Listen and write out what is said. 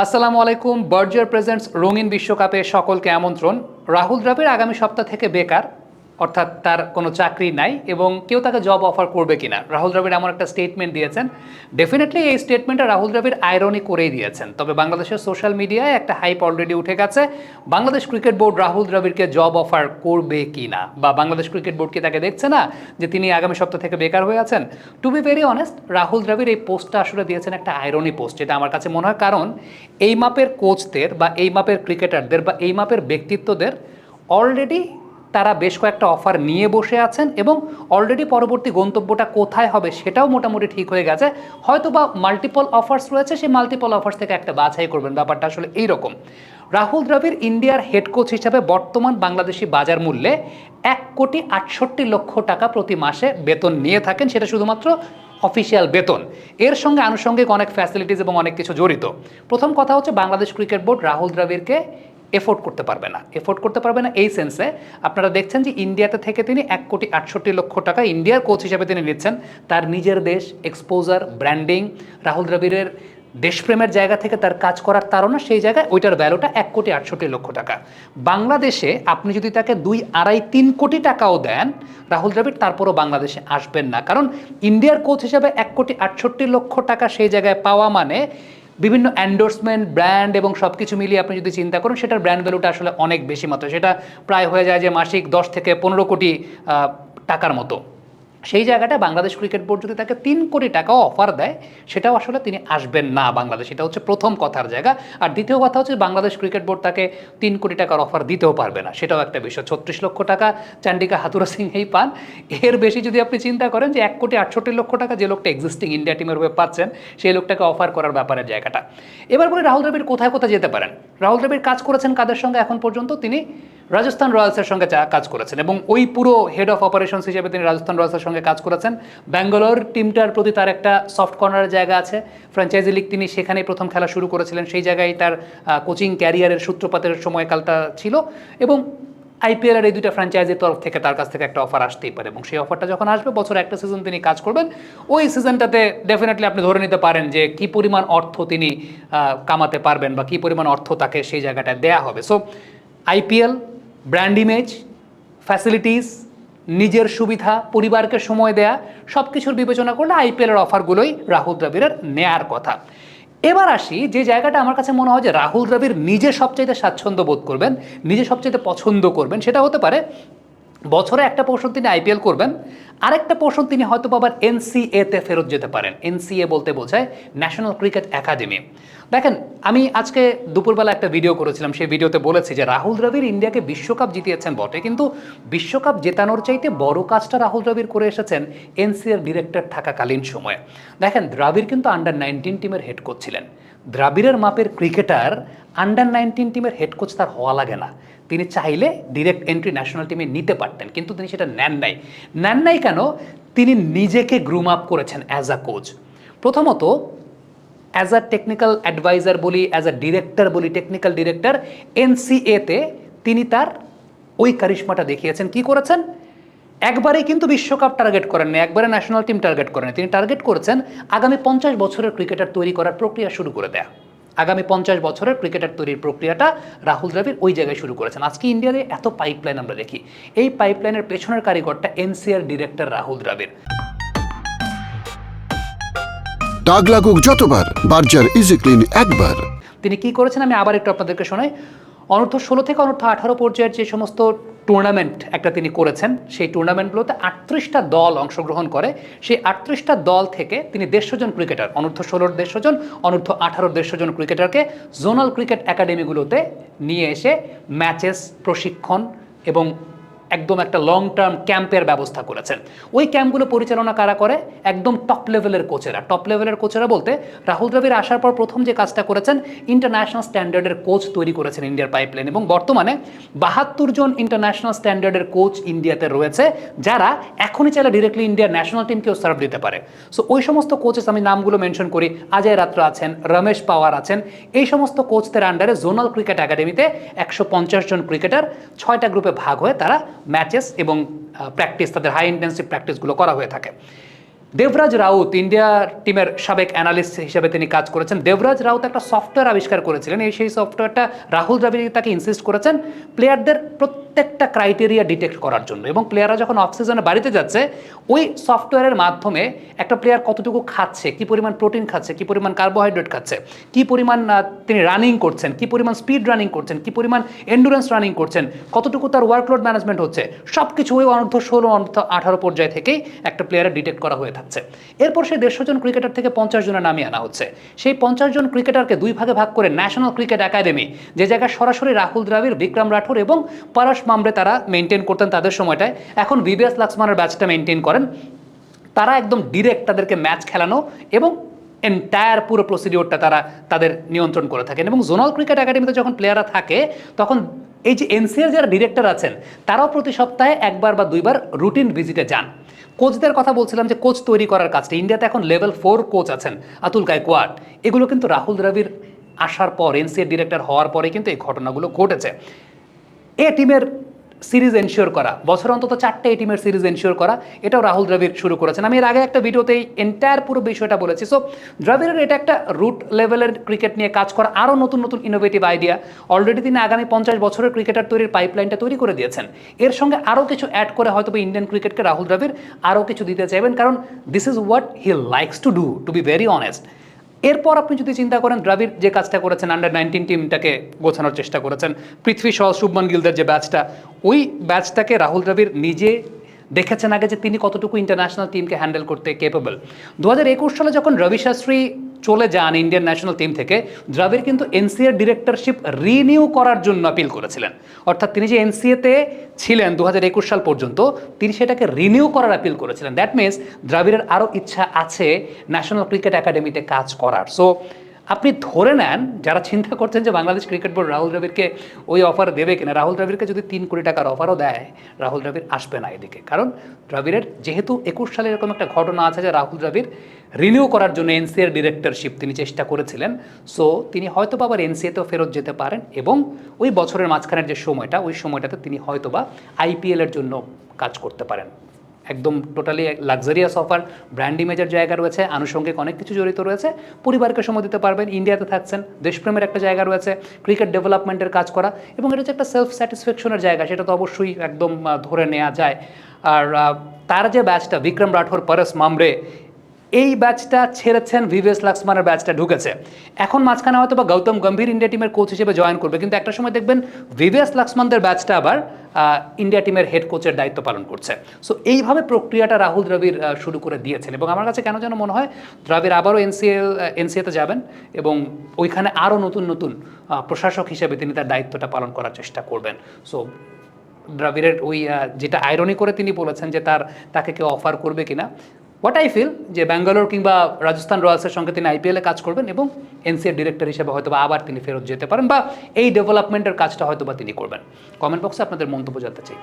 আসসালামু আলাইকুম। Berger presents রঙিন বিশ্বকাপে সকলকে আমন্ত্রণ। রাহুল দ্রাবিড় আগামী সপ্তাহ থেকে বেকার, অর্থাৎ তার কোনো চাকরি নাই এবং কেউ তাকে জব অফার করবে কিনা। রাহুল দ্রাবিড় এমন একটা স্টেটমেন্ট দিয়েছেন। ডেফিনেটলি এই স্টেটমেন্টটা রাহুল দ্রাবিড় আয়রনি করেই দিয়েছেন, তবে বাংলাদেশের সোশ্যাল মিডিয়ায় একটা হাইপ অলরেডি উঠে গেছে। বাংলাদেশ ক্রিকেট বোর্ড রাহুল দ্রাবিড়কে জব অফার করবে কিনা, বা বাংলাদেশ ক্রিকেট বোর্ড কি তাকে দেখছে না যে তিনি আগামী সপ্তাহ থেকে বেকার হয়ে আছেন। To be very honest, Rahul Dravid এই পোস্টটা আসলে দিয়েছেন একটা আয়রনি পোস্ট, যেটা আমার কাছে মনে হয়। কারণ এই মাপের কোচদের বা এই মাপের ক্রিকেটারদের বা এই মাপের ব্যক্তিত্বদের অলরেডি তারা বেশ কয়েকটা অফার নিয়ে বসে আছেন এবং অলরেডি পরবর্তী গন্তব্যটা কোথায় হবে সেটাও মোটামুটি ঠিক হয়ে গেছে। হয়তো বা মাল্টিপল অফার্স রয়েছে, সেই মাল্টিপল অফার্স থেকে একটা বাছাই করবেন। ব্যাপারটা আসলে এইরকম। রাহুল দ্রাবিড় ইন্ডিয়ার হেড কোচ হিসাবে বর্তমান বাংলাদেশি বাজার মূল্যে 1,68,00,000 টাকা প্রতি মাসে বেতন নিয়ে থাকেন। সেটা শুধুমাত্র অফিসিয়াল বেতন। এর সঙ্গে আনুষঙ্গিক অনেক ফ্যাসিলিটিস এবং অনেক কিছু জড়িত। প্রথম কথা হচ্ছে, বাংলাদেশ ক্রিকেট বোর্ড রাহুল দ্রাবিড়কে এফোর্ড করতে পারবে না। এফোর্ড করতে পারবে না এই সেন্সে, আপনারা দেখছেন যে ইন্ডিয়াতে থেকে তিনি 1,68,00,000 টাকা ইন্ডিয়ার কোচ হিসেবে তিনি নিচ্ছেন। তার নিজের দেশ, এক্সপোজার, ব্র্যান্ডিং, রাহুল দ্রাবিড়ের দেশপ্রেমের জায়গা থেকে তার কাজ করার তাড়না, সেই জায়গায় ওইটার ভ্যালুটা 1,68,00,000 টাকা। বাংলাদেশে আপনি যদি তাকে 2, 2.5, 3 কোটি টাকাও দেন, রাহুল দ্রাবিড় তারপরও বাংলাদেশে আসবেন না। কারণ ইন্ডিয়ার কোচ হিসেবে 1,68,00,000 টাকা সেই জায়গায় পাওয়া মানে বিভিন্ন এন্ডোর্সমেন্ট, ব্র্যান্ড এবং সব কিছু মিলিয়ে আপনি যদি চিন্তা করেন, সেটার ব্র্যান্ড ভ্যালুটা আসলে অনেক বেশি মাত্র। সেটা প্রায় হয়ে যায় যে মাসিক 10 থেকে 15 কোটি টাকার মতো। সেই জায়গাটা বাংলাদেশ ক্রিকেট বোর্ড যদি তাকে 3 কোটি টাকাও অফার দেয়, সেটাও আসলে তিনি আসবেন না বাংলাদেশ। এটা হচ্ছে প্রথম কথার জায়গা। আর দ্বিতীয় কথা হচ্ছে, বাংলাদেশ ক্রিকেট বোর্ড তাকে 3 কোটি টাকার অফার দিতেও পারবে না, সেটাও একটা বিষয়। 36 লক্ষ টাকা চান্ডিকা হাথুরা সিংহেই পান। এর বেশি যদি আপনি চিন্তা করেন যে 1,68,00,000 টাকা যে লোকটা এক্সিস্টিং ইন্ডিয়া টিমের হয়ে পাচ্ছেন, সেই লোকটাকে অফার করার ব্যাপারের জায়গাটা। এবার বলে রাহুল দ্রাবিড় কোথায় কোথায় যেতে পারেন। রাহুল দ্রাবিড় কাজ করেছেন কাদের সঙ্গে এখন পর্যন্ত? তিনি রাজস্থান রয়্যালসের সঙ্গে কাজ করেছেন এবং ওই পুরো হেড অফ অপারেশনস হিসেবে তিনি রাজস্থান রয়্যালসের সঙ্গে কাজ করেছেন। ব্যাঙ্গালোর টিমটার প্রতি তার একটা সফট কর্নারের জায়গা আছে। ফ্র্যাঞ্চাইজি লিগ তিনি সেখানেই প্রথম খেলা শুরু করেছিলেন, সেই জায়গায় তার কোচিং ক্যারিয়ারের সূত্রপাতের সময়কালটা ছিল। এবং আইপিএলের এই দুইটা ফ্র্যাঞ্চাইজির তরফ থেকে তার কাছ থেকে একটা অফার আসতেই পারে, এবং সেই অফারটা যখন আসবে, বছরে একটা সিজন তিনি কাজ করবেন। ওই সিজনটাতে ডেফিনেটলি আপনি ধরে নিতে পারেন যে কী পরিমাণ অর্থ তিনি কামাতে পারবেন বা কী পরিমাণ অর্থ তাকে সেই জায়গাটায় দেয়া হবে। So IPL, brand image, facilities, নিজের সুবিধা, পরিবারকে সময় দেয়া, সব কিছুর বিবেচনা করলে আইপিএলের অফারগুলোই রাহুল দ্রাবিড়ের নেয়ার কথা। এবার আসি যে জায়গাটা আমার কাছে মনে হয় যে রাহুল দ্রাবিড় নিজে সবচাইতে স্বাচ্ছন্দ্য বোধ করবেন, নিজে সবচাইতে পছন্দ করবেন, সেটা হতে পারে বছরে একটা পোর্শন তিনি আইপিএল করবেন, আরেকটা পোর্শন তিনি হয়তো আবার এনসিএতে ফেরত যেতে পারেন। এনসিএ বলতে বোঝায় ন্যাশনাল ক্রিকেট একাডেমি। দেখেন, আমি আজকে দুপুরবেলা একটা ভিডিও করেছিলাম, সেই ভিডিওতে বলেছি যে রাহুল দ্রাবিড় ইন্ডিয়াকে বিশ্বকাপ জিতিয়েছেন বটে, কিন্তু বিশ্বকাপ জেতানোর চাইতে বড় কাজটা রাহুল দ্রাবিড় করে এসেছেন এনসিএর ডিরেক্টর থাকাকালীন সময়ে। দেখেন, দ্রাবিড় কিন্তু আন্ডার-19 টিমের হেড কোচ ছিলেন। দ্রাবিড়ের মাপের ক্রিকেটার আন্ডার-19 টিমের হেড কোচ তার হওয়া লাগে না। তিনি চাইলে ডিরেক্ট এন্ট্রি ন্যাশনাল টিমে নিতে পারতেন, কিন্তু তিনি সেটা নেন নাই কেন? তিনি নিজেকে গ্রুম আপ করেছেন অ্যাজ আ কোচ। প্রথমত, অ্যাজ আ টেকনিক্যাল অ্যাডভাইজার বলি, অ্যাজ আ ডিরেক্টর বলি, টেকনিক্যাল ডিরেক্টর এনসিএতে তিনি তার ওই কারিশমাটা দেখিয়েছেন। কি করেছেন? একবারেই কিন্তু বিশ্বকাপ টার্গেট করেননি, একবারে ন্যাশনাল টিম টার্গেট করেন। তিনি টার্গেট করেছেন আগামী 50 বছরের ক্রিকেটার তৈরি করার প্রক্রিয়া শুরু করে দেয়া। আগামী 50 বছরের ক্রিকেটার তৈরির প্রক্রিয়াটা রাহুল দ্রাবিড় ওই জায়গায় শুরু করেছেন। আজকে ইন্ডিয়াতে এত পাইপলাইন আমরা দেখি, এই পাইপলাইনের পেছনের কারিগরটা এনসিআর ডিরেক্টর রাহুল দ্রাবিড়। দাগ লাগুক যতবার, বার্জার ইজি ক্লিন একবার। তিনি কি করেছেন আমি আবার একটু আপনাদেরকে শোনাই। অনূর্ধ্ব 16 থেকে অনূর্ধ্ব 18 পর্যায়ের যে সমস্ত টুর্নামেন্ট একটা তিনি করেছেন, সেই টুর্নামেন্টগুলোতে 38টা দল অংশগ্রহণ করে। সেই 38টা দল থেকে তিনি 150 জন ক্রিকেটার, অনূর্ধ্ব 16 150 জন, অনূর্ধ্ব 18 150 জন ক্রিকেটারকে জোনাল ক্রিকেট একাডেমিগুলোতে নিয়ে এসে ম্যাচেস, প্রশিক্ষণ এবং একদম একটা লং টার্ম ক্যাম্পের ব্যবস্থা করেছেন। ওই ক্যাম্পগুলো পরিচালনা কারা করে? একদম টপ লেভেলের কোচেরা। টপ লেভেলের কোচেরা বলতে রাহুল দ্রাবিড় আসার পর প্রথম যে কাজটা করেছেন, ইন্টারন্যাশনাল স্ট্যান্ডার্ডের কোচ তৈরি করেছেন ইন্ডিয়ার পাইপলাইন, এবং বর্তমানে 72 জন ইন্টারন্যাশনাল স্ট্যান্ডার্ডের কোচ ইন্ডিয়াতে রয়েছে, যারা এখনই চাইলে ডিরেক্টলি ইন্ডিয়ার ন্যাশনাল টিমকেও সার্ভ দিতে পারে। সো ওই সমস্ত কোচেস, আমি নামগুলো মেনশন করি, অজয় রাত্র আছেন, রমেশ পাওয়ার আছেন, এই সমস্ত কোচদের আন্ডারে জোনাল ক্রিকেট একাডেমিতে 150 জন ক্রিকেটার 6টা গ্রুপে ভাগ হয়ে তারা ম্যাচেস এবং প্র্যাকটিস, তাদের হাই ইন্টেন্সিভ প্র্যাকটিসগুলো করা হয়ে থাকে। দেবরাজ রাউত ইন্ডিয়া টিমের সাবেক অ্যানালিস্ট হিসেবে তিনি কাজ করেছেন। দেবরাজ রাউত একটা সফটওয়্যার আবিষ্কার করেছিলেন, সেই সফটওয়্যারটা রাহুল দ্রাবিড় তাকে ইনসিস্ট করেছেন প্লেয়ারদের প্রত্যেকটা ক্রাইটেরিয়া ডিটেক্ট করার জন্য, এবং প্লেয়াররা যখন অফ সিজনে বাড়িতে যাচ্ছে ওই সফটওয়্যারের মাধ্যমে একটা প্লেয়ার কতটুকু খাচ্ছে, কী পরিমাণ প্রোটিন খাচ্ছে, কী পরিমাণ কার্বোহাইড্রেট খাচ্ছে, কী পরিমাণ তিনি রানিং করছেন, কী পরিমাণ স্পিড রানিং করছেন, কী পরিমাণ এন্ডুরেন্স রানিং করছেন, কতটুকু তার ওয়ার্কলোড ম্যানেজমেন্ট হচ্ছে, সব কিছু ওই অনূর্ধ্ব 16 অনূর্ধ্ব 18 পর্যায় থেকেই একটা প্লেয়ারের ডিটেক্ট করা হয়ে থাকছে। এরপর সেই 150 জন ক্রিকেটার থেকে 50 জনের নামিয়ে আনা হচ্ছে। সেই 50 জন ক্রিকেটারকে দুই ভাগে ভাগ করে ন্যাশনাল ক্রিকেট একাডেমি, যে জায়গায় সরাসরি রাহুল দ্রাবিড়, বিক্রম রাঠোর এবং পরশ মামরে তারা মেনটেন করতেন তাদের সময়টায়, এখন ভিভিএস লাক্সমানের ব্যাচটা মেনটেন করেন। তারা একদম ডিরেক্ট তাদেরকে ম্যাচ খেলানো এবং এন্টায়ার পুরো প্রসিডিওরটা তারা তাদের নিয়ন্ত্রণ করে থাকেন। এবং জোনাল ক্রিকেট একাডেমিতে যখন প্লেয়াররা থাকে তখন এই যে এনসিএর যারা ডিরেক্টর আছেন তারাও প্রতি সপ্তাহে একবার বা দুইবার রুটিন ভিজিটে যান। কোচদের কথা বলছিলাম যে কোচ তৈরি করার কাজটা, ইন্ডিয়াতে এখন লেভেল 4 কোচ আছেন, আতুল গায়কোয়াড়, এগুলো কিন্তু রাহুল দ্রাবিড় আসার পর, এনসিএর ডিরেক্টর হওয়ার পরে কিন্তু এই ঘটনাগুলো ঘটেছে। এ টিমের সিরিজ এনশিওর করা, বছর অন্তত 4টে এই টিমের সিরিজ এনশিওর করা, এটাও রাহুল দ্রাবিড় শুরু করেছেন। আমি এর আগে একটা ভিডিওতে এন্টায়ার পুরো বিষয়টা বলেছি। সো দ্রাবিড়ের এটা একটা রুট লেভেলের ক্রিকেট নিয়ে কাজ করা, আরও নতুন নতুন ইনোভেটিভ আইডিয়া। অলরেডি তিনি আগামী 50 বছরের ক্রিকেটার তৈরির পাইপলাইনটা তৈরি করে দিয়েছেন। এর সঙ্গে আরও কিছু অ্যাড করে হয়তো ইন্ডিয়ান ক্রিকেটকে রাহুল দ্রাবিড় আরও কিছু দিতে চাইবেন, কারণ this is what he likes to do, to be very honest. এরপর আপনি যদি চিন্তা করেন দ্রাবিড় যে কাজটা করেছেন, আন্ডার-19 টিমটাকে গোছানোর চেষ্টা করেছেন, পৃথ্বী শ, শুভমান গিলদের যে ব্যাচটা, ওই ব্যাচটাকে রাহুল দ্রাবিড় নিজে দেখেছেন আগে যে তিনি কতটুকু ইন্টারন্যাশনাল টিমকে হ্যান্ডেল করতে কেপেবল। 2021 সালে যখন রবি শাস্ত্রী চলে যান ইন্ডিয়ান ন্যাশনাল টিম থেকে, দ্রাবিড় কিন্তু এনসিএর ডিরেক্টরশিপ রিনিউ করার জন্য আপিল করেছিলেন। অর্থাৎ তিনি যে এনসিএতে ছিলেন 2021 সাল পর্যন্ত, তিনি সেটাকে রিনিউ করার আপিল করেছিলেন। দ্যাট মিনস দ্রাবিড়ের আরও ইচ্ছা আছে ন্যাশনাল ক্রিকেট একাডেমিতে কাজ করার। সো আপনি ধরে নেন, যারা চিন্তা করছেন যে বাংলাদেশ ক্রিকেট বোর্ড রাহুল দ্রাবিড়কে ওই অফার দেবে কিনা, রাহুল দ্রাবিড়কে যদি 3 কোটি টাকার অফারও দেয়, রাহুল দ্রাবিড় আসবে না এদিকে। কারণ দ্রাবিড়ের যেহেতু 21 সালে এরকম একটা ঘটনা আছে যে রাহুল দ্রাবিড় রিনিউ করার জন্য এনসিএর ডিরেক্টরশিপ তিনি চেষ্টা করেছিলেন। সো তিনি হয়তো বা আবার এনসিএতেও ফেরত যেতে পারেন, এবং ওই বছরের মাঝখানের যে সময়টা, ওই সময়টাতে তিনি হয়তো বা আইপিএলের জন্য কাজ করতে পারেন। একদম টোটালি লাক্সারিয়াস অফার, ব্র্যান্ড ইমেজের জায়গা রয়েছে, আনুষঙ্গিক অনেক কিছু জড়িত রয়েছে, পরিবারকে সময় দিতে পারবেন, ইন্ডিয়াতে থাকছেন, দেশপ্রেমের একটা জায়গা রয়েছে, ক্রিকেট ডেভেলপমেন্টের কাজ করা, এবং এটা যে একটা সেলফ স্যাটিসফ্যাকশনের জায়গা সেটা তো অবশ্যই একদম ধরে নেওয়া যায়। আর তার যে ব্যাচটা বিক্রম রাঠোর, পরশ মামরে, এই ব্যাচটা ছেড়েছেন, ভিভিএস লাক্সমানের ব্যাচটা ঢুকেছে। এখন মাঝখানে হয়তো বা গৌতম গম্ভীর ইন্ডিয়া টিমের কোচ হিসেবে জয়েন করবে, কিন্তু একটা সময় দেখবেন ভিভিএস লাক্সমানদের ব্যাচটা আবার ইন্ডিয়া টিমের হেড কোচের দায়িত্ব পালন করছে। সো এইভাবে প্রক্রিয়াটা রাহুল দ্রাবিড় শুরু করে দিয়েছেন, এবং আমার কাছে কেন যেন মনে হয় দ্রাবিড় আবারও এনসিএতে যাবেন, এবং ওইখানে আরও নতুন নতুন প্রশাসক হিসেবে তিনি তার দায়িত্বটা পালন করার চেষ্টা করবেন। সো দ্রাবিড়ের ওই যেটা আইরনি করে তিনি বলেছেন যে তাকে কেউ অফার করবে কিনা, হোয়াট আই ফিল যে ব্যাঙ্গালোর কিংবা রাজস্থান রয়্যালসের সঙ্গে তিনি আইপিএলে কাজ করবেন, এবং এনসিএর ডিরেক্টর হিসেবে হয়তো বা আবার তিনি ফেরত যেতে পারেন, বা এই ডেভেলপমেন্টের কাজটা হয়তো বা তিনি করবেন। কমেন্ট বক্সে আপনাদের মন্তব্য জানতে চাই।